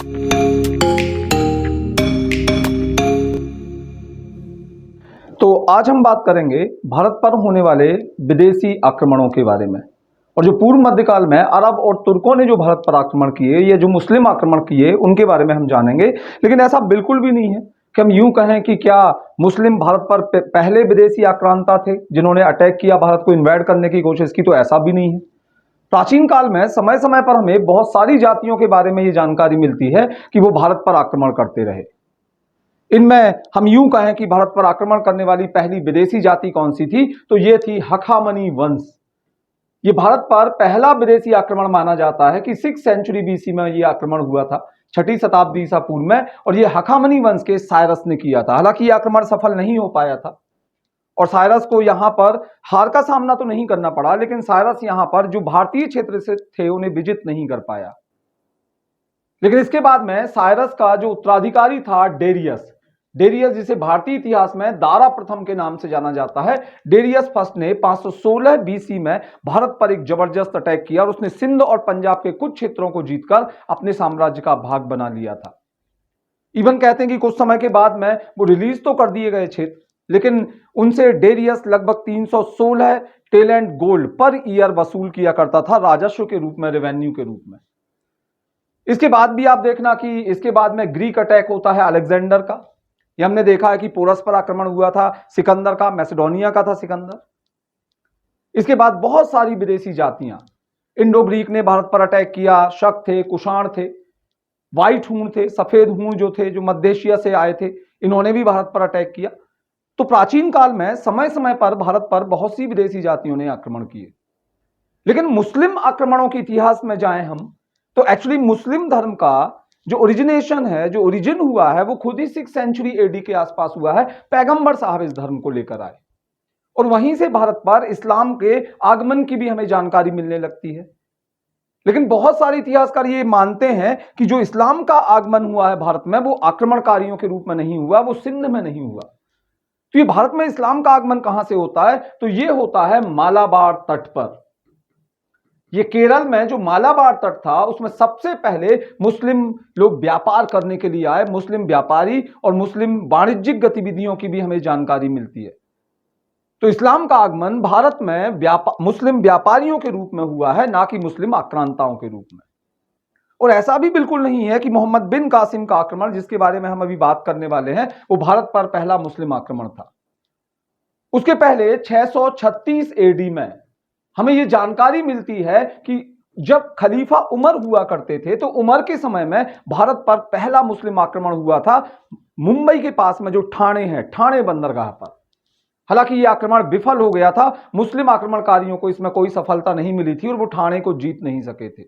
तो आज हम बात करेंगे भारत पर होने वाले विदेशी आक्रमणों के बारे में। और जो पूर्व मध्यकाल में अरब और तुर्कों ने जो भारत पर आक्रमण किए या जो मुस्लिम आक्रमण किए उनके बारे में हम जानेंगे। लेकिन ऐसा बिल्कुल भी नहीं है कि हम यूं कहें कि क्या मुस्लिम भारत पर पहले विदेशी आक्रांता थे जिन्होंने अटैक किया, भारत को इन्वेड करने की कोशिश की, तो ऐसा भी नहीं है। प्राचीन काल में समय समय पर हमें बहुत सारी जातियों के बारे में ये जानकारी मिलती है कि वो भारत पर आक्रमण करते रहे। इनमें हम यूं कहें कि भारत पर आक्रमण करने वाली पहली विदेशी जाति कौन सी थी, तो ये थी हखामनी वंश। ये भारत पर पहला विदेशी आक्रमण माना जाता है कि 6 सेंचुरी बीसी में ये आक्रमण हुआ था, 6ठी शताब्दी ईसा पूर्व में, और ये हखामनी वंश के साइरस ने किया था। हालांकि ये आक्रमण सफल नहीं हो पाया था और साइरस को यहां पर हार का सामना तो नहीं करना पड़ा, लेकिन साइरस यहां पर जो भारतीय क्षेत्र से थे उन्हें विजित नहीं कर पाया। लेकिन इसके बाद में साइरस का जो उत्तराधिकारी था डेरियस, जिसे भारतीय इतिहास में दारा प्रथम के नाम से जाना जाता है, डेरियस फर्स्ट ने 516 बीसी में भारत पर एक जबरदस्त अटैक किया और उसने सिंध और पंजाब के कुछ क्षेत्रों को जीतकर अपने साम्राज्य का भाग बना लिया था। इवन कहते हैं कि कुछ समय के बाद में वो रिलीज तो कर दिए गए क्षेत्र, लेकिन उनसे डेरियस लगभग 316 टैलेंट गोल्ड पर ईयर वसूल किया करता था राजस्व के रूप में, रेवेन्यू के रूप में। इसके बाद भी आप देखना कि इसके बाद में ग्रीक अटैक होता है अलेक्जेंडर का। ये हमने देखा है कि पोरस पर आक्रमण हुआ था सिकंदर का, मैसेडोनिया का था सिकंदर। इसके बाद बहुत सारी विदेशी जातियां, इंडो ग्रीक ने भारत पर अटैक किया, शक थे, कुषाण थे, व्हाइट हूण थे, सफेद हूण जो थे, जो मध्य एशिया से आए थे, इन्होंने भी भारत पर अटैक किया। तो प्राचीन काल में समय समय पर भारत पर बहुत सी विदेशी जातियों ने आक्रमण किए। लेकिन मुस्लिम आक्रमणों के इतिहास में जाएं हम, तो एक्चुअली मुस्लिम धर्म का जो ओरिजिनेशन है, जो ओरिजिन हुआ है, वो खुद ही 6 सेंचुरी एडी के आसपास हुआ है। पैगंबर साहब इस धर्म को लेकर आए और वहीं से भारत पर इस्लाम के आगमन की भी हमें जानकारी मिलने लगती है। लेकिन बहुत सारे इतिहासकार ये मानते हैं कि जो इस्लाम का आगमन हुआ है भारत में, वो आक्रमणकारियों के रूप में नहीं हुआ, वो सिंध में नहीं हुआ। तो ये भारत में इस्लाम का आगमन कहां से होता है, तो ये होता है मालाबार तट पर। ये केरल में जो मालाबार तट था उसमें सबसे पहले मुस्लिम लोग व्यापार करने के लिए आए, मुस्लिम व्यापारी, और मुस्लिम वाणिज्यिक गतिविधियों की भी हमें जानकारी मिलती है। तो इस्लाम का आगमन भारत में मुस्लिम व्यापारियों के रूप में हुआ है, ना कि मुस्लिम आक्रांताओं के रूप में। और ऐसा भी बिल्कुल नहीं है कि मोहम्मद बिन कासिम का आक्रमण, जिसके बारे में हम अभी बात करने वाले हैं, वो भारत पर पहला मुस्लिम आक्रमण था। उसके पहले 636 एडी में हमें यह जानकारी मिलती है कि जब खलीफा उमर हुआ करते थे, तो उमर के समय में भारत पर पहला मुस्लिम आक्रमण हुआ था मुंबई के पास में जो ठाणे है, ठाणे बंदरगाह पर। हालांकि यह आक्रमण विफल हो गया था, मुस्लिम आक्रमणकारियों को इसमें कोई सफलता नहीं मिली थी और वो ठाणे को जीत नहीं सके थे।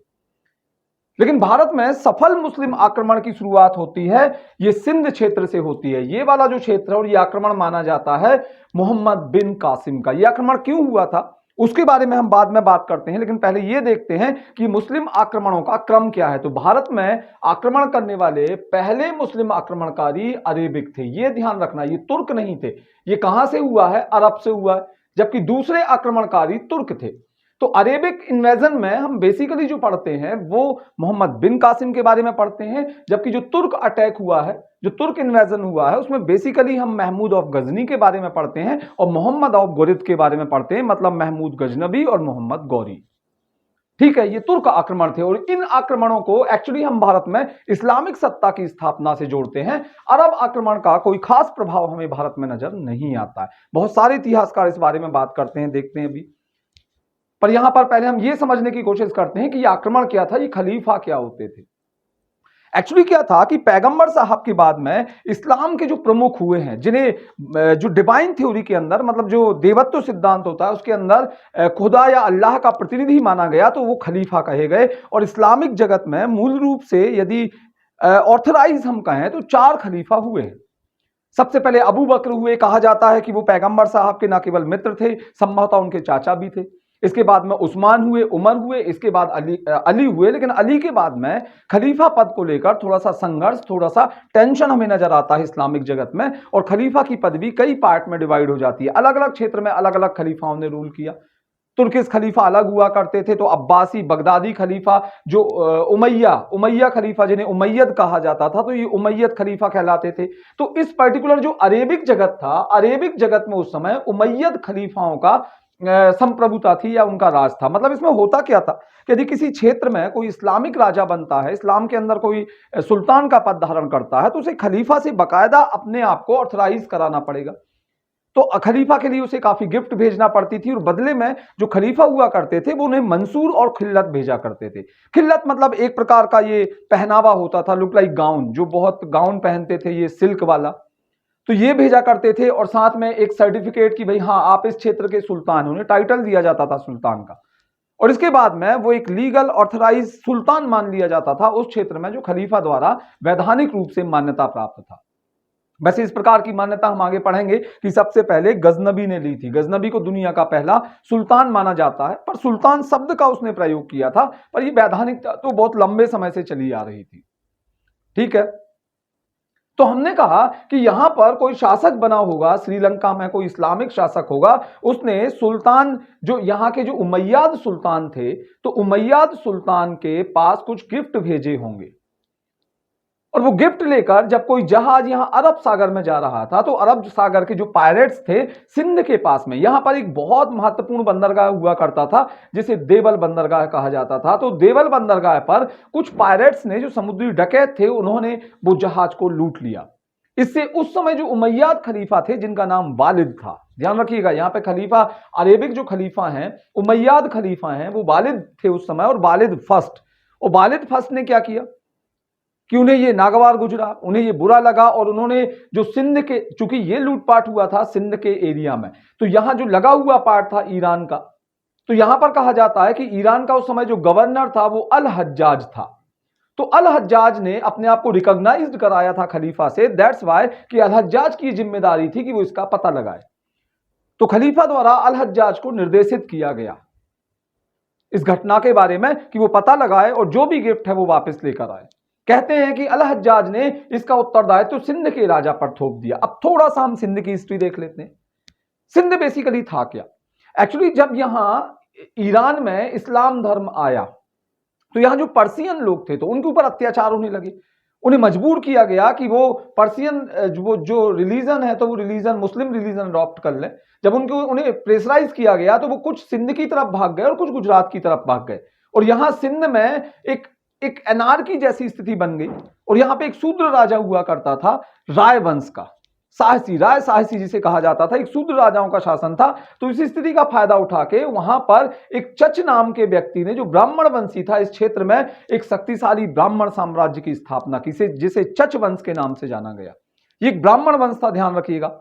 लेकिन भारत में सफल मुस्लिम आक्रमण की शुरुआत होती है, ये सिंध क्षेत्र से होती है। ये वाला जो क्षेत्र है, और ये आक्रमण माना जाता है मोहम्मद बिन कासिम का। यह आक्रमण क्यों हुआ था उसके बारे में हम बाद में बात करते हैं, लेकिन पहले यह देखते हैं कि मुस्लिम आक्रमणों का क्रम क्या है। तो भारत में आक्रमण करने वाले पहले मुस्लिम आक्रमणकारी अरेबिक थे, यह ध्यान रखना, ये तुर्क नहीं थे। ये कहां से हुआ है, अरब से हुआ है, जबकि दूसरे आक्रमणकारी तुर्क थे। तो अरेबिक इन्वेजन में हम बेसिकली जो पढ़ते हैं वो मोहम्मद बिन कासिम के बारे में पढ़ते हैं, जबकि जो तुर्क अटैक हुआ है, जो तुर्क इन्वेजन हुआ है, उसमें बेसिकली हम महमूद ऑफ गजनी के बारे में पढ़ते हैं और मोहम्मद ऑफ गुरिद के बारे में पढ़ते हैं, मतलब महमूद गजनबी और मोहम्मद गौरी। ठीक है, ये तुर्क आक्रमण थे और इन आक्रमणों को एक्चुअली हम भारत में इस्लामिक सत्ता की स्थापना से जोड़ते हैं। अरब आक्रमण का कोई खास प्रभाव हमें भारत में नजर नहीं आता है। बहुत सारे इतिहासकार इस बारे में बात करते हैं, देखते हैं अभी। पर यहां पर पहले हम ये समझने की कोशिश करते हैं कि ये आक्रमण क्या था, ये खलीफा क्या होते थे। एक्चुअली क्या था कि पैगंबर साहब के बाद में इस्लाम के जो प्रमुख हुए हैं, जिन्हें जो डिवाइन थ्योरी के अंदर, मतलब जो देवत्व सिद्धांत होता है उसके अंदर खुदा या अल्लाह का प्रतिनिधि माना गया, तो वो खलीफा कहे गए। और इस्लामिक जगत में मूल रूप से यदि ऑथराइज हम कहें तो 4 खलीफा हुए हैं। सबसे पहले अबू बकर हुए, कहा जाता है कि वो पैगंबर साहब के न केवल मित्र थे, संभवतः उनके चाचा भी थे। इसके बाद में उस्मान हुए, उमर हुए, इसके बाद अली हुए। लेकिन अली के बाद में खलीफा पद को लेकर थोड़ा सा संघर्ष, थोड़ा सा टेंशन हमें नजर आता है इस्लामिक जगत में, और खलीफा की पदवी कई पार्ट में डिवाइड हो जाती है। अलग अलग क्षेत्र में अलग अलग खलीफाओं ने रूल किया। तुर्किश खलीफा अलग हुआ करते थे, तो अब्बासी बगदादी खलीफा, जो उमैया खलीफा जिन्हें उमैयद कहा जाता था, तो ये उमैयद खलीफा कहलाते थे। तो इस पर्टिकुलर जो अरेबिक जगत था, अरेबिक जगत में उस समय उमैयद खलीफाओं का संप्रभुता थी या उनका राज था। मतलब इसमें होता क्या था कि यदि किसी क्षेत्र में कोई इस्लामिक राजा बनता है, इस्लाम के अंदर कोई सुल्तान का पद धारण करता है, तो उसे खलीफा से बाकायदा अपने आप को ऑथराइज कराना पड़ेगा। तो खलीफा के लिए उसे काफी गिफ्ट भेजना पड़ती थी, और बदले में जो खलीफा हुआ करते थे वो उन्हें मंसूर और खिल्लत भेजा करते थे। खिल्लत मतलब एक प्रकार का ये पहनावा होता था, लुक लाइक गाउन, जो बहुत गाउन पहनते थे ये सिल्क वाला, तो ये भेजा करते थे। और साथ में एक सर्टिफिकेट कि भाई हाँ आप इस क्षेत्र के सुल्तान, उन्हें टाइटल दिया जाता था सुल्तान का, और इसके बाद में वो एक लीगल ऑथराइज सुल्तान मान लिया जाता था उस क्षेत्र में, जो खलीफा द्वारा वैधानिक रूप से मान्यता प्राप्त था। वैसे इस प्रकार की मान्यता हम आगे पढ़ेंगे कि सबसे पहले गजनबी ने ली थी। गजनबी को दुनिया का पहला सुल्तान माना जाता है, पर सुल्तान शब्द का उसने प्रयोग किया था, पर यह वैधानिकता तो बहुत लंबे समय से चली आ रही थी। ठीक है, तो हमने कहा कि यहां पर कोई शासक बना होगा, श्रीलंका में कोई इस्लामिक शासक होगा, उसने सुल्तान, जो यहां के जो उमैयाद सुल्तान थे, तो उमैयाद सुल्तान के पास कुछ गिफ्ट भेजे होंगे, और वो गिफ्ट लेकर जब कोई जहाज यहां अरब सागर में जा रहा था, तो अरब सागर के जो पायरेट्स थे सिंध के पास में, यहां पर एक बहुत महत्वपूर्ण बंदरगाह हुआ करता था जिसे देवल बंदरगाह कहा जाता था। तो देवल बंदरगाह पर कुछ पायरेट्स ने, जो समुद्री डकैत थे, उन्होंने वो जहाज को लूट लिया। इससे उस समय जो उमैयाद खलीफा थे, जिनका नाम वालिद था, ध्यान रखिएगा यहां पे खलीफा, अरेबिक जो खलीफा हैं, उमैयाद खलीफा हैं, वो वालिद थे उस समय, और वालिद फर्स्ट। और वालिद फर्स्ट ने क्या किया कि उन्हें ये नागवार गुजरा, उन्हें ये बुरा लगा, और उन्होंने जो सिंध के, चूंकि ये लूटपाट हुआ था सिंध के एरिया में, तो यहां जो लगा हुआ पार्ट था ईरान का, तो यहां पर कहा जाता है कि ईरान का उस समय जो गवर्नर था वो अल हज्जाज था। तो अल हज्जाज ने अपने आप को रिकॉग्नाइज्ड कराया था खलीफा से, दैट्स वाई कि अल हज्जाज की जिम्मेदारी थी कि वो इसका पता लगाए। तो खलीफा द्वारा अल हज्जाज को निर्देशित किया गया इस घटना के बारे में कि वो पता लगाए और जो भी गिफ्ट है वो वापस लेकर आए। कहते हैं कि अल हज्जाज ने इसका उत्तरदायित्व तो सिंध के राजा पर थोप दिया। अब थोड़ा सा हम सिंध की हिस्ट्री देख लेते हैं। सिंध बेसिकली था क्या? एक्चुअली जब यहां ईरान में इस्लाम धर्म आया, तो यहां जो पर्सियन लोग थे, तो उनके ऊपर अत्याचार होने लगे। उन्हें मजबूर किया गया कि वो पर्सियन जो रिलीजन है, तो वो रिलीजन मुस्लिम रिलीजन अडॉप्ट कर ले। जब उन्हें प्रेशराइज किया गया, तो वो कुछ सिंध की तरफ भाग गए और कुछ गुजरात की तरफ भाग गए, और यहां सिंध में एक एनार्की जैसी स्थिति बन गई। और यहां पे एक शूद्र राजा हुआ करता था, राय वंश का, राय साहसी जिसे कहा जाता था, एक शूद्र राजाओं का शासन था। तो इस स्थिति का फायदा उठा के वहां पर एक चच नाम के व्यक्ति ने, जो ब्राह्मण वंशी था, इस क्षेत्र में एक शक्तिशाली ब्राह्मण साम्राज्य की स्थापना की, जिसे चच वंश के नाम से जाना गया। ये एक ब्राह्मण वंश था, ध्यान रखिएगा।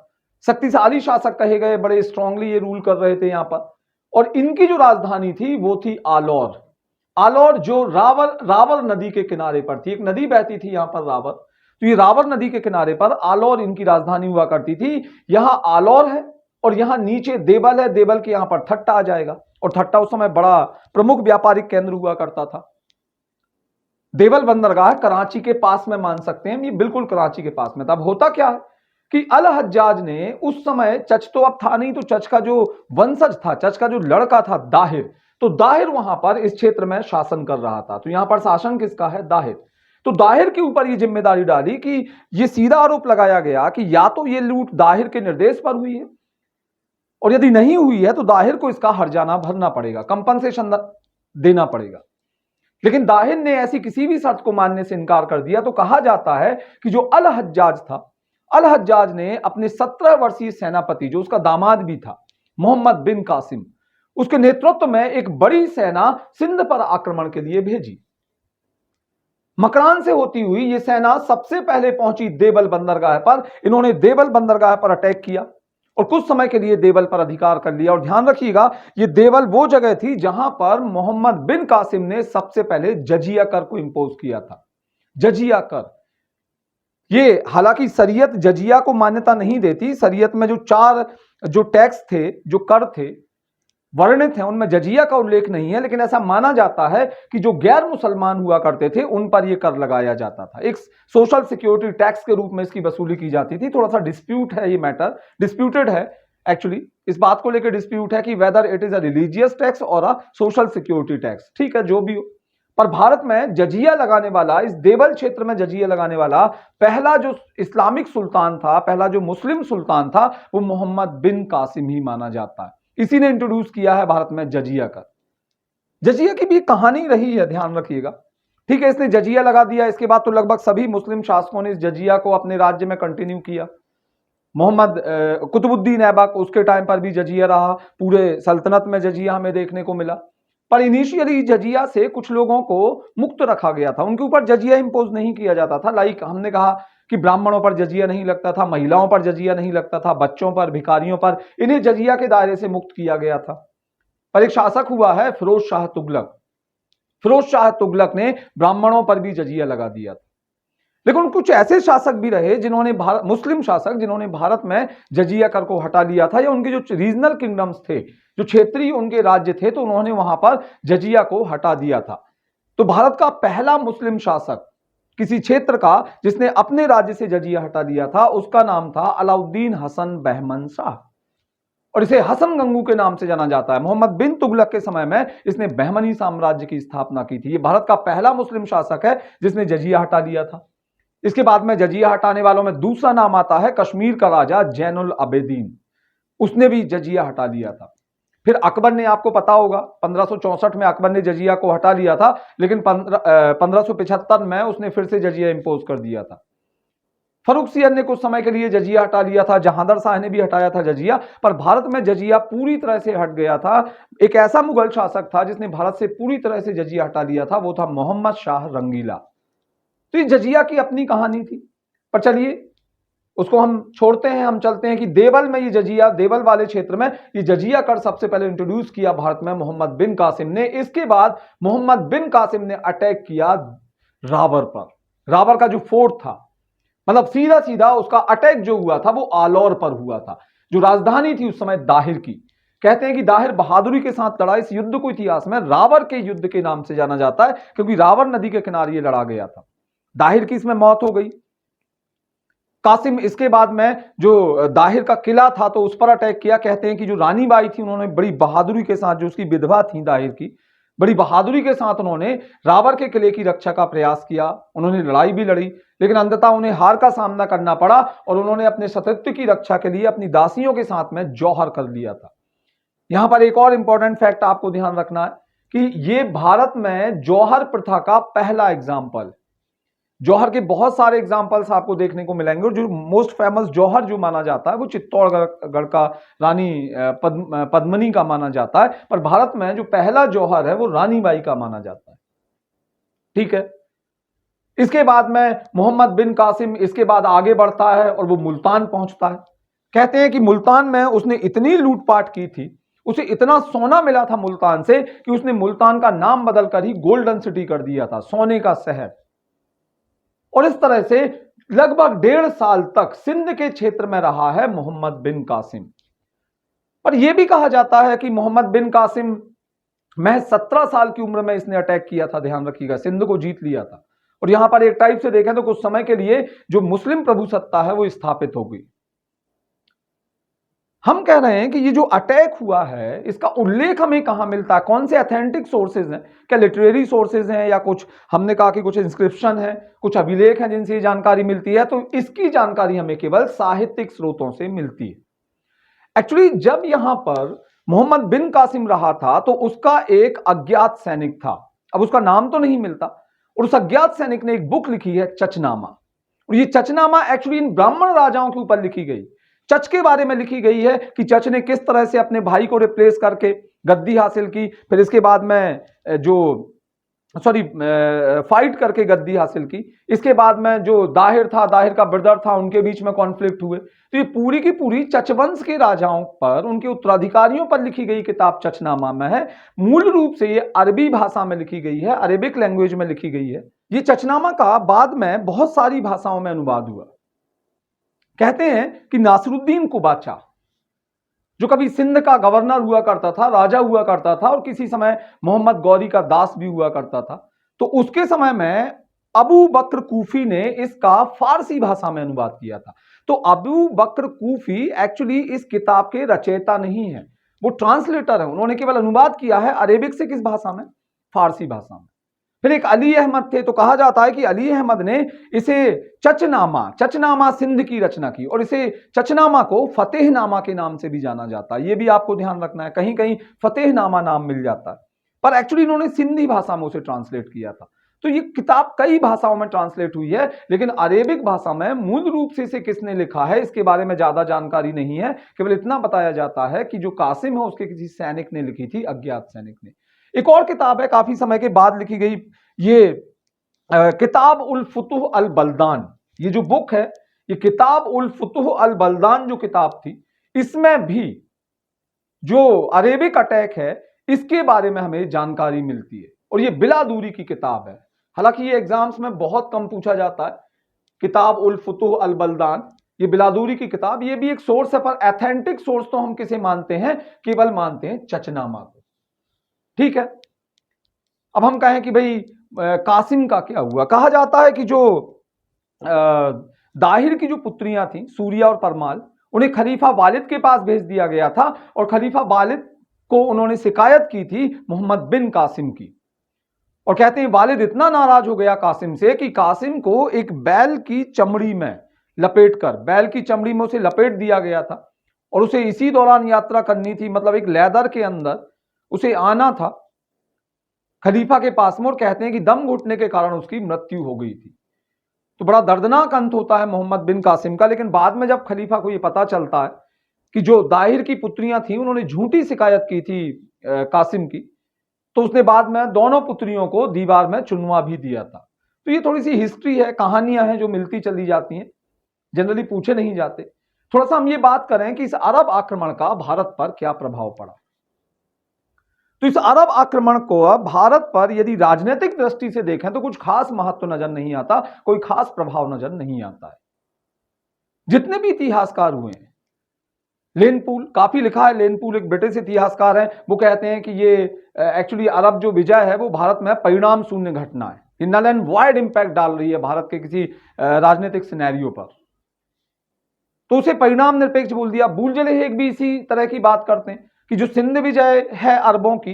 शक्तिशाली शासक कहे गए, बड़े स्ट्रांगली ये रूल कर रहे थे यहां पर। और इनकी जो राजधानी थी वो थी आलौर। आलौर जो रावर नदी के किनारे पर थी, एक नदी बहती थी यहां पर रावर, तो ये रावर नदी के किनारे पर आलौर इनकी राजधानी हुआ करती थी। यहां आलौर है और यहां नीचे देवल है, देवल के यहां पर थट्टा आ जाएगा, और थट्टा उस समय बड़ा प्रमुख व्यापारिक केंद्र हुआ करता था। देवल बंदरगाह कराची के पास में मान सकते हैं, ये बिल्कुल कराची के पास में था। अब होता क्या है कि अल हज्जाज ने उस समय, चच तो अब था नहीं, तो चच का जो वंशज था, चच का जो लड़का था दाहिर, तो दाहिर वहां पर इस क्षेत्र में शासन कर रहा था। तो यहां पर शासन किसका है? दाहिर। तो दाहिर के ऊपर ये जिम्मेदारी डाली कि ये सीधा आरोप लगाया गया कि या तो ये लूट दाहिर के निर्देश पर हुई है, और यदि नहीं हुई है तो दाहिर को इसका हर्जाना भरना पड़ेगा, कंपनसेशन देना पड़ेगा। लेकिन दाहिर ने ऐसी किसी भी शर्त को मानने से इनकार कर दिया। तो कहा जाता है कि जो अल हज्जाज था, अल हज्जाज ने अपने 17 वर्षीय सेनापति, जो उसका दामाद भी था, मोहम्मद बिन कासिम, उसके नेतृत्व में एक बड़ी सेना सिंध पर आक्रमण के लिए भेजी। मकरान से होती हुई यह सेना सबसे पहले पहुंची देवल बंदरगाह पर। इन्होंने देवल बंदरगाह पर अटैक किया और कुछ समय के लिए देवल पर अधिकार कर लिया। और ध्यान रखिएगा, यह देवल वो जगह थी जहां पर मोहम्मद बिन कासिम ने सबसे पहले जजिया कर को इंपोज किया था। जजिया कर, ये हालांकि शरीयत जजिया को मान्यता नहीं देती। शरीयत में जो 4 जो टैक्स थे, जो कर थे, वर्णित हैं, उनमें जजिया का उल्लेख नहीं है, लेकिन ऐसा माना जाता है कि जो गैर मुसलमान हुआ करते थे उन पर यह कर लगाया जाता था। एक सोशल सिक्योरिटी टैक्स के रूप में इसकी वसूली की जाती थी। थोड़ा सा डिस्प्यूट है, ये मैटर डिस्प्यूटेड है एक्चुअली, इस बात को लेकर डिस्प्यूट है कि whether it is a religious tax और अ सोशल सिक्योरिटी टैक्स। ठीक है, जो भी हो, पर भारत में जजिया लगाने वाला, इस देवल क्षेत्र में जजिया लगाने वाला पहला जो इस्लामिक सुल्तान था, पहला जो मुस्लिम सुल्तान था, वो मोहम्मद बिन कासिम ही माना जाता है। इसी ने इंट्रोड्यूस किया है भारत में जजिया का। जजिया की भी कहानी रही है, ध्यान रखिएगा। ठीक है, इसने जजिया लगा दिया, इसके बाद तो लगभग सभी मुस्लिम शासकों ने इस जजिया को अपने राज्य में कंटिन्यू किया। मोहम्मद कुतुबुद्दीन ऐबक, उसके टाइम पर भी जजिया रहा, पूरे सल्तनत में जजिया हमें देखने को मिला। पर इनिशियली जजिया से कुछ लोगों को मुक्त रखा गया था, उनके ऊपर जजिया इंपोज नहीं किया जाता था। लाइक हमने कहा कि ब्राह्मणों पर जजिया नहीं लगता था, महिलाओं पर जजिया नहीं लगता था, बच्चों पर, भिखारियों पर, इन्हें जजिया के दायरे से मुक्त किया गया था। पर एक शासक हुआ है फिरोज शाह तुगलक। फिरोज शाह तुगलक ने ब्राह्मणों पर भी जजिया लगा दिया था। लेकिन कुछ ऐसे शासक भी रहे जिन्होंने मुस्लिम शासक जिन्होंने भारत में जजिया कर को हटा लिया था, या उनके जो रीजनल किंगडम्स थे, जो क्षेत्रीय उनके राज्य थे, तो उन्होंने वहां पर जजिया को हटा दिया था। तो भारत का पहला मुस्लिम शासक किसी क्षेत्र का जिसने अपने राज्य से जजिया हटा दिया था, उसका नाम था अलाउद्दीन हसन बहमन शाह, और इसे हसन गंगू के नाम से जाना जाता है। मोहम्मद बिन तुगलक के समय में इसने बहमनी साम्राज्य की स्थापना की थी। ये भारत का पहला मुस्लिम शासक है जिसने जजिया हटा दिया था। इसके बाद में जजिया हटाने वालों में दूसरा नाम आता है कश्मीर का राजा जैनुल आबेदीन, उसने भी जजिया हटा दिया था। फिर अकबर ने, आपको पता होगा 1564 में अकबर ने जजिया को हटा लिया था, लेकिन 1575 में उसने फिर से जजिया इंपोज कर दिया था। फरुख सियर ने कुछ समय के लिए जजिया हटा लिया था, जहांदर शाह ने भी हटाया था जजिया, पर भारत में जजिया पूरी तरह से हट गया था। एक ऐसा मुगल शासक था जिसने भारत से पूरी तरह से जजिया हटा लिया था, वो था मोहम्मद शाह रंगीला। तो ये जजिया की अपनी कहानी थी। पर चलिए उसको हम छोड़ते हैं, हम चलते हैं कि देवल में ये जजिया, देवल वाले क्षेत्र में ये जजिया कर सबसे पहले इंट्रोड्यूस किया भारत में मोहम्मद बिन कासिम ने। इसके बाद मोहम्मद बिन कासिम ने अटैक किया रावर पर। रावर का जो फोर्ट था, मतलब सीधा सीधा उसका अटैक जो हुआ था वो आलौर पर हुआ था, जो राजधानी थी उस समय दाहिर की। कहते हैं कि दाहिर बहादुरी के साथ लड़ा। इस युद्ध को इतिहास में रावर के युद्ध के नाम से जाना जाता है, क्योंकि रावर नदी के किनारे लड़ा गया था। दाहिर की इसमें मौत हो गई। कासिम इसके बाद में जो दाहिर का किला था तो उस पर अटैक किया। कहते हैं कि जो रानी बाई थी उन्होंने बड़ी बहादुरी के साथ, जो उसकी विधवा थी दाहिर की, बड़ी बहादुरी के साथ उन्होंने रावर के किले की रक्षा का प्रयास किया। उन्होंने लड़ाई भी लड़ी, लेकिन अंततः उन्हें हार का सामना करना पड़ा और उन्होंने अपने सतत्व की रक्षा के लिए अपनी दासियों के साथ में जौहर कर लिया था। यहां पर एक और इंपॉर्टेंट फैक्ट आपको ध्यान रखना है कि यह भारत में जौहर प्रथा का पहला एग्जाम्पल। जौहर के बहुत सारे एग्जाम्पल्स आपको देखने को मिलेंगे, और जो मोस्ट फेमस जौहर जो माना जाता है वो चित्तौड़गढ़ का रानी पद्मिनी का माना जाता है, पर भारत में जो पहला जौहर है वो रानी बाई का माना जाता है। ठीक है, इसके बाद में मोहम्मद बिन कासिम इसके बाद आगे बढ़ता है और वो मुल्तान पहुंचता है। कहते हैं कि मुल्तान में उसने इतनी लूटपाट की थी, उसे इतना सोना मिला था मुल्तान से, कि उसने मुल्तान का नाम बदलकर ही गोल्डन सिटी कर दिया था, सोने का शहर। और इस तरह से लगभग 1.5 साल तक सिंध के क्षेत्र में रहा है मोहम्मद बिन कासिम। पर यह भी कहा जाता है कि मोहम्मद बिन कासिम महज 17 साल की उम्र में इसने अटैक किया था, ध्यान रखिएगा, सिंध को जीत लिया था। और यहां पर एक टाइप से देखें तो कुछ समय के लिए जो मुस्लिम प्रभुसत्ता है वो स्थापित हो गई। हम कह रहे हैं कि ये जो अटैक हुआ है इसका उल्लेख हमें कहां मिलता है, कौन से ऑथेंटिक सोर्सेज हैं, क्या लिटरेरी सोर्सेज हैं, या कुछ हमने कहा कि कुछ इंस्क्रिप्शन है, कुछ अभिलेख हैं जिनसे ये जानकारी मिलती है। तो इसकी जानकारी हमें केवल साहित्यिक स्रोतों से मिलती है। एक्चुअली जब यहां पर मोहम्मद बिन कासिम रहा था तो उसका एक अज्ञात सैनिक था, अब उसका नाम तो नहीं मिलता, और उस अज्ञात सैनिक ने एक बुक लिखी है चचनामा। और ये चचनामा एक्चुअली इन ब्राह्मण राजाओं के ऊपर लिखी गई, चच के बारे में लिखी गई है कि चच ने किस तरह से अपने भाई को रिप्लेस करके गद्दी हासिल की, फिर इसके बाद में फाइट करके गद्दी हासिल की। इसके बाद में जो दाहिर था, दाहिर का ब्रदर था, उनके बीच में कॉन्फ्लिक्ट हुए। तो ये पूरी की पूरी चचवंश के राजाओं पर, उनके उत्तराधिकारियों पर लिखी गई किताब चचनामा में है। मूल रूप से ये अरबी भाषा में लिखी गई है, अरेबिक लैंग्वेज में लिखी गई है। ये चचनामा का बाद में बहुत सारी भाषाओं में अनुवाद हुआ। कहते हैं कि नासिरुद्दीन कुबाचा, जो कभी सिंध का गवर्नर हुआ करता था, राजा हुआ करता था, और किसी समय मोहम्मद गौरी का दास भी हुआ करता था, तो उसके समय में अबू बकर कूफी ने इसका फारसी भाषा में अनुवाद किया था। तो अबू बकर कूफी एक्चुअली इस किताब के रचयिता नहीं है, वो ट्रांसलेटर है। उन्होंने केवल अनुवाद किया है अरेबिक से किस भाषा में? फारसी भाषा में। फिर एक अली अहमद थे, तो कहा जाता है कि अली अहमद ने इसे चचनामा सिंध की रचना की, और इसे चचनामा को फतेहनामा के नाम से भी जाना जाता है। ये भी आपको ध्यान रखना है, कहीं कहीं फतेहनामा नाम मिल जाता है, पर एक्चुअली इन्होंने सिंधी भाषा में उसे ट्रांसलेट किया था। तो ये किताब कई भाषाओं में ट्रांसलेट हुई है, लेकिन अरेबिक भाषा में मूल रूप से इसे किसने लिखा है इसके बारे में ज्यादा जानकारी नहीं है। केवल इतना बताया जाता है कि जो कासिम है उसके किसी सैनिक ने लिखी थी, अज्ञात सैनिक ने। एक और किताब है काफी समय के बाद लिखी गई, ये किताब उल फुतुह अल बल्दान। ये जो बुक है, ये किताब उल फुतुह अल बल्दान जो किताब थी, इसमें भी जो अरेबिक अटैक है इसके बारे में हमें जानकारी मिलती है, और ये बिला दूरी की किताब है। हालांकि ये एग्जाम्स में बहुत कम पूछा जाता है। किताब उल फुतुह अल बल्दान, ये बिला दूरी की किताब, ये भी एक सोर्स है, पर एथेंटिक सोर्स तो हम किसे मानते हैं? केवल मानते हैं चचनामा को। ठीक है, अब हम कहें कि भाई कासिम का क्या हुआ? कहा जाता है कि जो दाहिर की जो पुत्रियां थी, सूरिया और परमाल, उन्हें खलीफा वालिद के पास भेज दिया गया था, और खलीफा वालिद को उन्होंने शिकायत की थी मोहम्मद बिन कासिम की। और कहते हैं वालिद इतना नाराज हो गया कासिम से कि कासिम को एक बैल की चमड़ी में लपेटकर, बैल की चमड़ी में उसे लपेट दिया गया था, और उसे इसी दौरान यात्रा करनी थी, मतलब एक लेदर के अंदर उसे आना था खलीफा के पास में। और कहते हैं कि दम घुटने के कारण उसकी मृत्यु हो गई थी। तो बड़ा दर्दनाक अंत होता है मोहम्मद बिन कासिम का। लेकिन बाद में जब खलीफा को यह पता चलता है कि जो दाहिर की पुत्रियां थी उन्होंने झूठी शिकायत की थी कासिम की, तो उसने बाद में दोनों पुत्रियों को दीवार में चुनवा भी दिया था। तो ये थोड़ी सी हिस्ट्री है, कहानियां हैं जो मिलती चली जाती हैं, जनरली पूछे नहीं जाते। थोड़ा सा हम ये बात करें कि इस अरब आक्रमण का भारत पर क्या प्रभाव पड़ा। तो इस अरब आक्रमण को भारत पर यदि राजनीतिक दृष्टि से देखें तो कुछ खास महत्व नजर नहीं आता, कोई खास प्रभाव नजर नहीं आता है। जितने भी इतिहासकार हुए हैं, लेनपूल काफी लिखा है, लेनपूल एक ब्रिटिश इतिहासकार है, वो कहते हैं कि ये एक्चुअली अरब जो विजय है वो भारत में परिणाम शून्य घटना है, ये नल एंड वाइड इंपैक्ट डाल रही है भारत के किसी राजनीतिक सिनेरियो पर। तो उसे परिणाम निरपेक्ष बोल दिया। बुलजलेहेग भी इसी तरह की बात करते हैं कि जो सिंध विजय है अरबों की,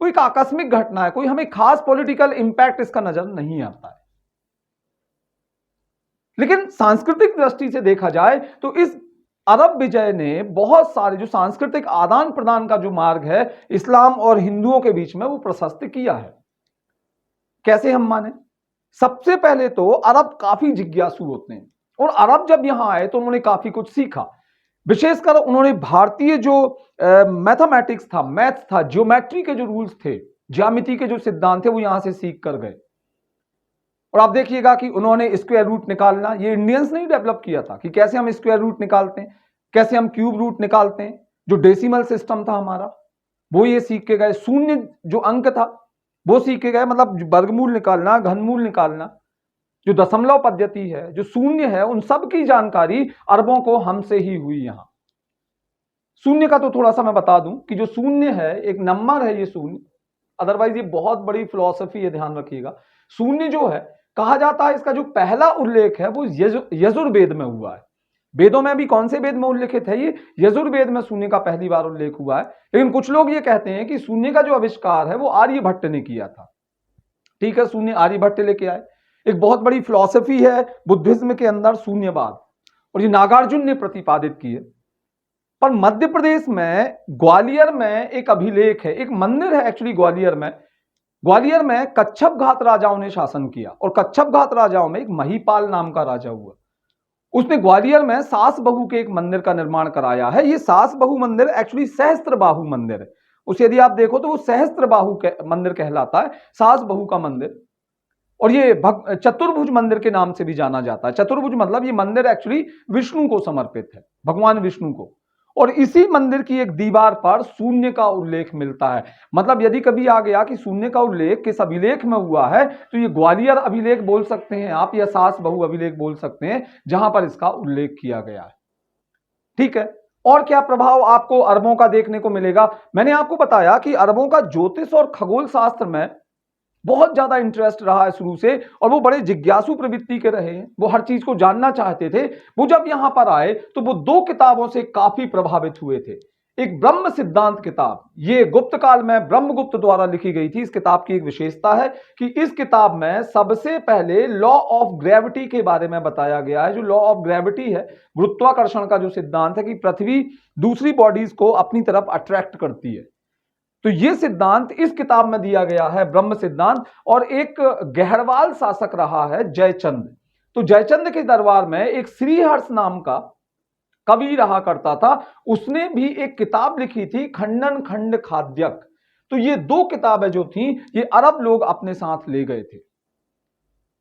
वो एक आकस्मिक घटना है, कोई हमें खास पॉलिटिकल इंपैक्ट इसका नजर नहीं आता है। लेकिन सांस्कृतिक दृष्टि से देखा जाए तो इस अरब विजय ने बहुत सारे जो सांस्कृतिक आदान प्रदान का जो मार्ग है इस्लाम और हिंदुओं के बीच में, वो प्रशस्त किया है। कैसे हम माने? सबसे पहले तो अरब काफी जिज्ञासु होते हैं, और अरब जब यहां आए तो उन्होंने काफी कुछ सीखा। विशेषकर उन्होंने भारतीय जो मैथमेटिक्स था, मैथ था, ज्योमेट्री के जो रूल्स थे, ज्यामिति के जो सिद्धांत थे, वो यहां से सीख कर गए। और आप देखिएगा कि उन्होंने स्क्वायर रूट निकालना, ये इंडियंस ने डेवलप किया था कि कैसे हम स्क्वायर रूट निकालते हैं, कैसे हम क्यूब रूट निकालते हैं। जो डेसिमल सिस्टम था हमारा, वो ये सीख के गए। शून्य जो अंक था वो सीख के गए, मतलब वर्गमूल निकालना, घनमूल निकालना, जो दशमलव पद्धति है, जो शून्य है, उन सब की जानकारी अरबों को हमसे ही हुई। यहां शून्य का तो थोड़ा सा मैं बता दूं कि जो शून्य है एक नंबर है, ये शून्य, अदरवाइज ये बहुत बड़ी फिलॉसफी है, ध्यान रखिएगा। शून्य जो है, कहा जाता है इसका जो पहला उल्लेख है वो यजुर्वेद में हुआ है। वेदों में भी कौन से वेद में उल्लेखित है? ये यजुर्वेद में शून्य का पहली बार उल्लेख हुआ है। लेकिन कुछ लोग ये कहते हैं कि शून्य का जो आविष्कार है वो आर्यभट्ट ने किया था। ठीक है, शून्य आर्यभट्ट लेके आए। एक बहुत बड़ी फिलॉसफी है बुद्धिज्म के अंदर शून्यवाद, और ये नागार्जुन ने प्रतिपादित की है। पर मध्य प्रदेश में ग्वालियर में एक अभिलेख है, एक मंदिर है एक्चुअली ग्वालियर में कच्छप घात राजाओं ने शासन किया, और कच्छप घात राजाओं में एक महिपाल नाम का राजा हुआ। उसने ग्वालियर में सास बहू के एक मंदिर का निर्माण कराया है। ये सास बहू मंदिर एक्चुअली सहस्त्र बाहु मंदिर है। उसे यदि आप देखो तो वो सहस्त्र बाहु मंदिर कहलाता है, सास बहू का मंदिर। और ये चतुर्भुज मंदिर के नाम से भी जाना जाता है। चतुर्भुज मतलब ये मंदिर एक्चुअली विष्णु को समर्पित है, भगवान विष्णु को। और इसी मंदिर की एक दीवार पर शून्य का उल्लेख मिलता है। मतलब यदि कभी आ गया कि शून्य का उल्लेख किस अभिलेख में हुआ है, तो ये ग्वालियर अभिलेख बोल सकते हैं आप, या सास बहू अभिलेख बोल सकते हैं, जहां पर इसका उल्लेख किया गया है। ठीक है, और क्या प्रभाव आपको अरबों का देखने को मिलेगा? मैंने आपको बताया कि अरबों का ज्योतिष और खगोल शास्त्र में बहुत ज्यादा इंटरेस्ट रहा है शुरू से, और वो बड़े जिज्ञासु प्रवृत्ति के रहे हैं, वो हर चीज को जानना चाहते थे। वो जब यहां पर आए तो वो दो किताबों से काफी प्रभावित हुए थे। एक ब्रह्म सिद्धांत किताब, ये गुप्त काल में ब्रह्मगुप्त द्वारा लिखी गई थी। इस किताब की एक विशेषता है कि इस किताब में सबसे पहले लॉ ऑफ ग्रेविटी के बारे में बताया गया है। जो लॉ ऑफ ग्रेविटी है, गुरुत्वाकर्षण का जो सिद्धांत है कि पृथ्वी दूसरी बॉडीज को अपनी तरफ अट्रैक्ट करती है, तो यह सिद्धांत इस किताब में दिया गया है, ब्रह्म सिद्धांत। और एक गहरवाल शासक रहा है जयचंद। तो जयचंद के दरबार में एक श्रीहर्ष नाम का कवि रहा करता था, उसने भी एक किताब लिखी थी, खंडन खंड खाद्यक। तो ये दो किताबें जो थी, ये अरब लोग अपने साथ ले गए थे।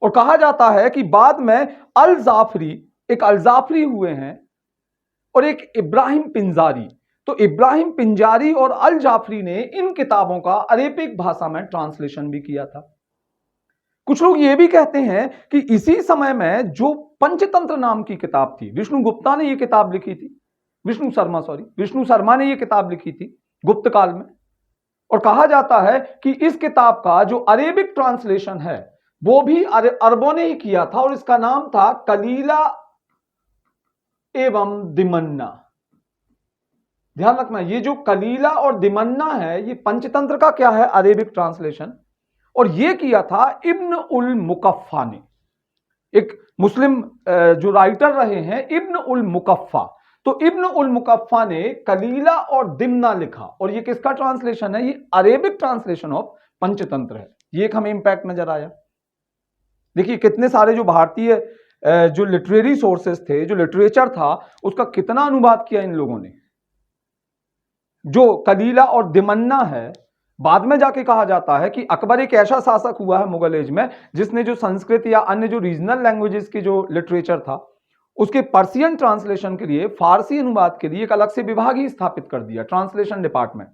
और कहा जाता है कि बाद में अल जाफरी, एक अल जाफरी हुए हैं और एक इब्राहिम पिंजारी। तो इब्राहिम पिंजारी और अल जाफरी ने इन किताबों का अरेबिक भाषा में ट्रांसलेशन भी किया था। कुछ लोग ये भी कहते हैं कि इसी समय में जो पंचतंत्र नाम की किताब थी, विष्णु गुप्ता ने ये किताब लिखी थी, विष्णु शर्मा ने ये किताब लिखी थी गुप्त काल में। और कहा जाता है कि इस किताब का जो अरेबिक ट्रांसलेशन है वो भी अरबों ने ही किया था, और इसका नाम था कलीला एवं दिमन्ना। ध्यान रखना, ये जो कलीला और दिमन्ना है, ये पंचतंत्र का क्या है, अरेबिक ट्रांसलेशन। और ये किया था इब्न उल मुकफ्फा ने, एक मुस्लिम जो राइटर रहे हैं इब्न उल मुकफ्फा। तो इब्न उल मुकफ्फा ने कलीला और दिमना लिखा, और ये किसका ट्रांसलेशन है, ये अरेबिक ट्रांसलेशन ऑफ पंचतंत्र है। ये एक हमें इंपैक्ट नजर आया। देखिए कितने सारे जो भारतीय जो लिटरेरी सोर्सेस थे, जो लिटरेचर था, उसका कितना अनुवाद किया इन लोगों ने। जो कलीला और दिमन्ना है, बाद में जाके कहा जाता है कि अकबर एक ऐसा शासक हुआ है मुगल एज में जिसने जो संस्कृत या अन्य जो रीजनल लैंग्वेजेस की जो लिटरेचर था, उसके पर्सियन ट्रांसलेशन के लिए, फारसी अनुवाद के लिए एक अलग से विभाग ही स्थापित कर दिया, ट्रांसलेशन डिपार्टमेंट।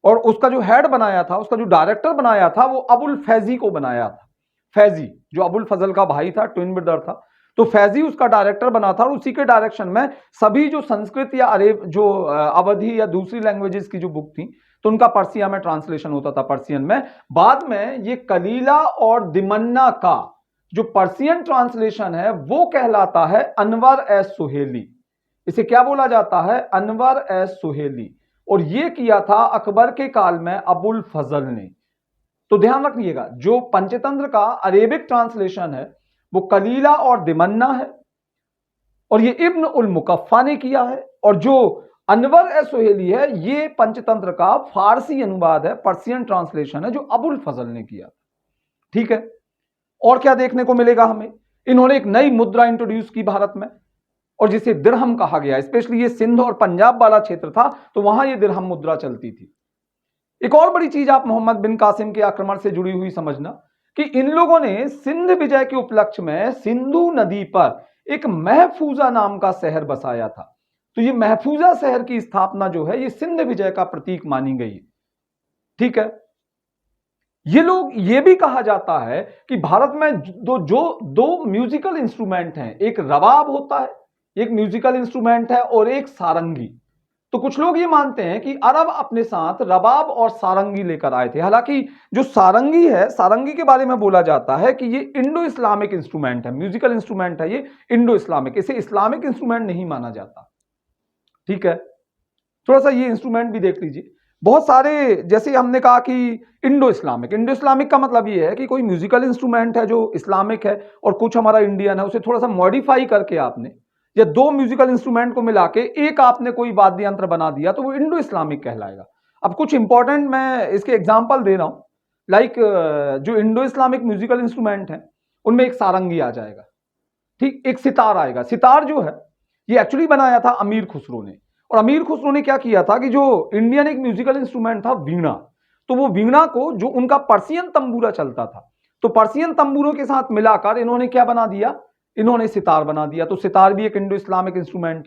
और उसका जो हेड बनाया था, उसका जो डायरेक्टर बनाया था, वो अबुल फैजी को बनाया था। फैजी जो अबुल फजल का भाई था, ट्विन ब्रदर था, तो फैजी उसका डायरेक्टर बना था। और उसी के डायरेक्शन में सभी जो संस्कृत या अरेब जो अवधी या दूसरी लैंग्वेजेस की जो बुक थी, तो उनका पर्सिया में ट्रांसलेशन होता था, पर्सियन में। बाद में ये कलीला और दिमन्ना का जो पर्सियन ट्रांसलेशन है वो कहलाता है अनवर एस सुहेली। इसे क्या बोला जाता है, अनवर एस सुहेली। और ये किया था अकबर के काल में अबुल फजल ने। तो ध्यान रखिएगा, जो पंचतंत्र का अरेबिक ट्रांसलेशन है वो कलीला और दिमन्ना है, और ये इब्न उल मुकफ्फा ने किया है। और जो अनवर ए सुहेली है, ये पंचतंत्र का फारसी अनुवाद है, पर्सियन ट्रांसलेशन है, जो अबुल फजल ने किया। ठीक है, और क्या देखने को मिलेगा हमें, इन्होंने एक नई मुद्रा इंट्रोड्यूस की भारत में, और जिसे दिरहम कहा गया। स्पेशली ये सिंध और पंजाब वाला क्षेत्र था, तो वहां ये दिरहम मुद्रा चलती थी। एक और बड़ी चीज आप मोहम्मद बिन कासिम के आक्रमण से जुड़ी हुई समझना कि इन लोगों ने सिंध विजय के उपलक्ष्य में सिंधु नदी पर एक महफूजा नाम का शहर बसाया था। तो ये महफूजा शहर की स्थापना जो है, ये सिंध विजय का प्रतीक मानी गई। ठीक है, ये लोग, ये भी कहा जाता है कि भारत में दो म्यूजिकल इंस्ट्रूमेंट हैं, एक रबाब होता है, एक म्यूजिकल इंस्ट्रूमेंट है, और एक सारंगी। तो कुछ लोग ये मानते हैं कि अरब अपने साथ रबाब और सारंगी लेकर आए थे। हालांकि जो सारंगी है, सारंगी के बारे में बोला जाता है कि ये इंडो इस्लामिक इंस्ट्रूमेंट है, म्यूजिकल इंस्ट्रूमेंट है, ये इंडो इस्लामिक, इसे इस्लामिक इंस्ट्रूमेंट नहीं माना जाता। ठीक है, थोड़ा सा ये इंस्ट्रूमेंट भी देख लीजिए। बहुत सारे, जैसे हमने कहा कि इंडो इस्लामिक का मतलब ये है कि कोई म्यूजिकल इंस्ट्रूमेंट है जो इस्लामिक है, और कुछ हमारा इंडियन है, उसे थोड़ा सा मॉडिफाई करके आपने, या दो म्यूजिकल इंस्ट्रूमेंट को मिला के एक आपने कोई वाद्य यंत्र बना दिया, तो वो इंडो इस्लामिक कहलाएगा। अब कुछ इंपॉर्टेंट मैं इसके एग्जाम्पल दे रहा हूं, लाइक जो इंडो इस्लामिक म्यूजिकल इंस्ट्रूमेंट है उनमें एक सारंगी आ जाएगा, ठीक, एक सितार आएगा। सितार जो है ये एक्चुअली बनाया था अमीर खुसरो ने, और अमीर खुसरो ने क्या किया था कि जो इंडियन एक म्यूजिकल इंस्ट्रूमेंट था वीणा, तो वो वीणा को, जो उनका पर्सियन तंबूरा चलता था, तो पर्सियन तंबूरों के साथ मिलाकर इन्होंने क्या बना दिया, इन्होंने सितार बना दिया। तो सितार भी एक इंडो इस्लामिक इंस्ट्रूमेंट।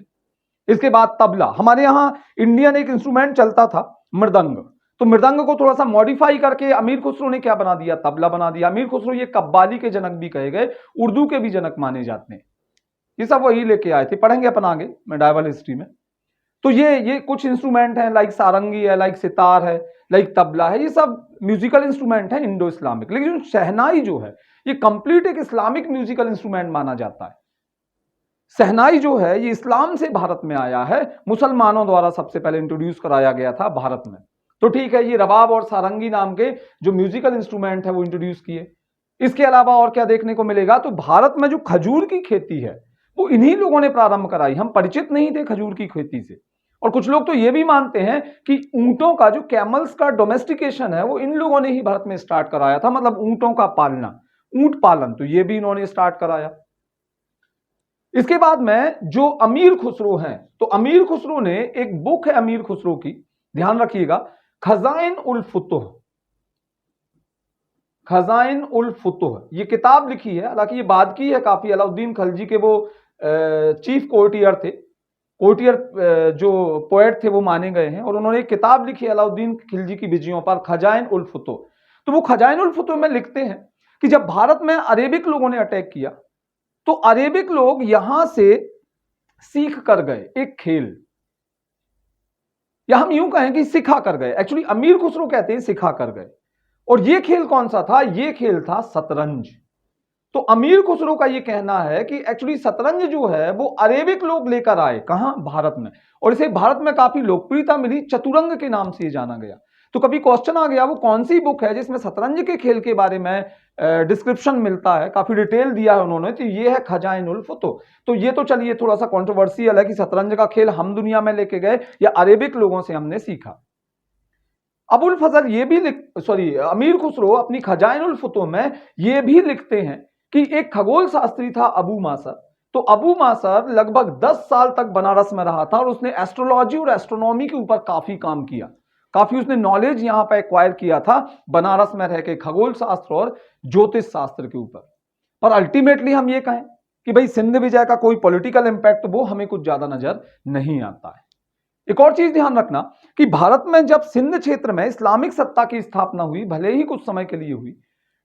इसके बाद तबला, हमारे यहां इंडियन एक इंस्ट्रूमेंट चलता था मृदंग, तो मृदंग को थोड़ा सा मॉडिफाई करके अमीर खुसरो ने क्या बना दिया, तबला बना दिया। अमीर खुसरो ये कव्वाली के जनक भी कहे गए, उर्दू के भी जनक माने जाते हैं। ये सब वही लेके आए थे, पढ़ेंगे अपन आगे मेडाइवल हिस्ट्री में। तो ये कुछ इंस्ट्रूमेंट हैं, लाइक सारंगी है, लाइक सितार है, लाइक तबला है, ये सब म्यूजिकल इंस्ट्रूमेंट है इंडो इस्लामिक। लेकिन शहनाई जो है ये कंप्लीट एक इस्लामिक म्यूजिकल इंस्ट्रूमेंट माना जाता है। शहनाई जो है ये इस्लाम से भारत में आया है, मुसलमानों द्वारा सबसे पहले इंट्रोड्यूस कराया गया था भारत में। तो ठीक है, ये रबाब और सारंगी नाम के जो म्यूजिकल इंस्ट्रूमेंट है वो इंट्रोड्यूस किए। इसके अलावा और क्या देखने को मिलेगा, तो भारत में जो खजूर की खेती है वो इन्हीं लोगों ने प्रारंभ कराई। हम परिचित नहीं थे खजूर की खेती से। और कुछ लोग तो ये भी मानते हैं कि ऊंटों का जो कैमल्स का डोमेस्टिकेशन है वो इन लोगों ने ही भारत में स्टार्ट कराया था, मतलब ऊंटों का पालना, ऊंट पालन, तो ये भी इन्होंने स्टार्ट कराया। इसके बाद में जो अमीर खुसरो हैं, तो अमीर खुसरो ने एक बुक है अमीर खुसरो की, ध्यान रखिएगा, खजाइन उल फुतुह। खजाइन उल फुतुह ये किताब लिखी है, हालांकि ये बाद की है काफी। अलाउद्दीन खलजी के वो चीफ कोर्टियर थे, कोर्टियर जो पोएट थे वो माने गए हैं, और उन्होंने एक किताब लिखी है अलाउद्दीन खिलजी की विजयों पर, खजाइन उल फुतुह। तो वो खजाइन उल फुतुह में लिखते हैं कि जब भारत में अरेबिक लोगों ने अटैक किया तो अरेबिक लोग यहां से सीख कर गए एक खेल, या हम यूं कहें कि सिखा कर गए। एक्चुअली अमीर खुसरो कहते हैं सिखा कर गए। और ये खेल कौन सा था, ये खेल था शतरंज। तो अमीर खुसरो का ये कहना है कि एक्चुअली शतरंज जो है वो अरेबिक लोग लेकर आए, कहां, भारत में, और इसे भारत में काफी लोकप्रियता मिली, चतुरंग के नाम से जाना गया। तो कभी क्वेश्चन आ गया वो कौन सी बुक है जिसमें शतरंज के खेल के बारे में डिस्क्रिप्शन मिलता है, काफी डिटेल दिया है उन्होंने, तो ये है खजाइन उल फुतुह। तो ये तो चलिए थोड़ा सा कंट्रोवर्शियल है कि शतरंज का खेल हम दुनिया में लेके गए या अरेबिक लोगों से हमने सीखा। अबुल फजल ये भी अमीर खुसरो अपनी खजाइन उल फुतुह में ये भी लिखते हैं कि एक खगोल शास्त्री था अबू मासर। तो अबू मासर लगभग 10 साल तक बनारस में रहा था और उसने एस्ट्रोलॉजी और एस्ट्रोनॉमी के ऊपर काफी काम किया, काफी उसने नॉलेज यहां पर एक्वायर किया था बनारस में रह के, खगोल शास्त्र और ज्योतिष शास्त्र के ऊपर। और अल्टीमेटली हम ये कहें कि भाई सिंध विजय का कोई पॉलिटिकल इंपैक्ट वो हमें कुछ ज्यादा नजर नहीं आता है। एक और चीज ध्यान रखना कि भारत में जब सिंध क्षेत्र में इस्लामिक सत्ता की स्थापना हुई, भले ही कुछ समय के लिए हुई,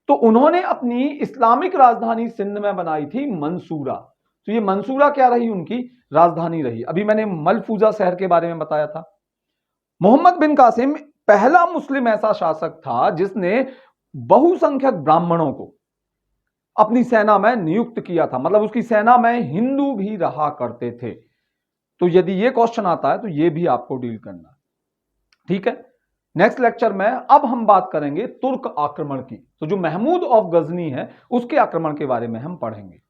तो उन्होंने अपनी इस्लामिक राजधानी सिंध में बनाई थी मंसूरा। तो ये मंसूरा क्या रही, उनकी राजधानी रही। अभी मैंने मलफूजा शहर के बारे में बताया था। मोहम्मद बिन कासिम पहला मुस्लिम ऐसा शासक था जिसने बहुसंख्यक ब्राह्मणों को अपनी सेना में नियुक्त किया था, मतलब उसकी सेना में हिंदू भी रहा करते थे। तो यदि ये क्वेश्चन आता है तो ये भी आपको डील करना, ठीक है। नेक्स्ट लेक्चर में अब हम बात करेंगे तुर्क आक्रमण की। तो जो महमूद ऑफ गजनी है उसके आक्रमण के बारे में हम पढ़ेंगे।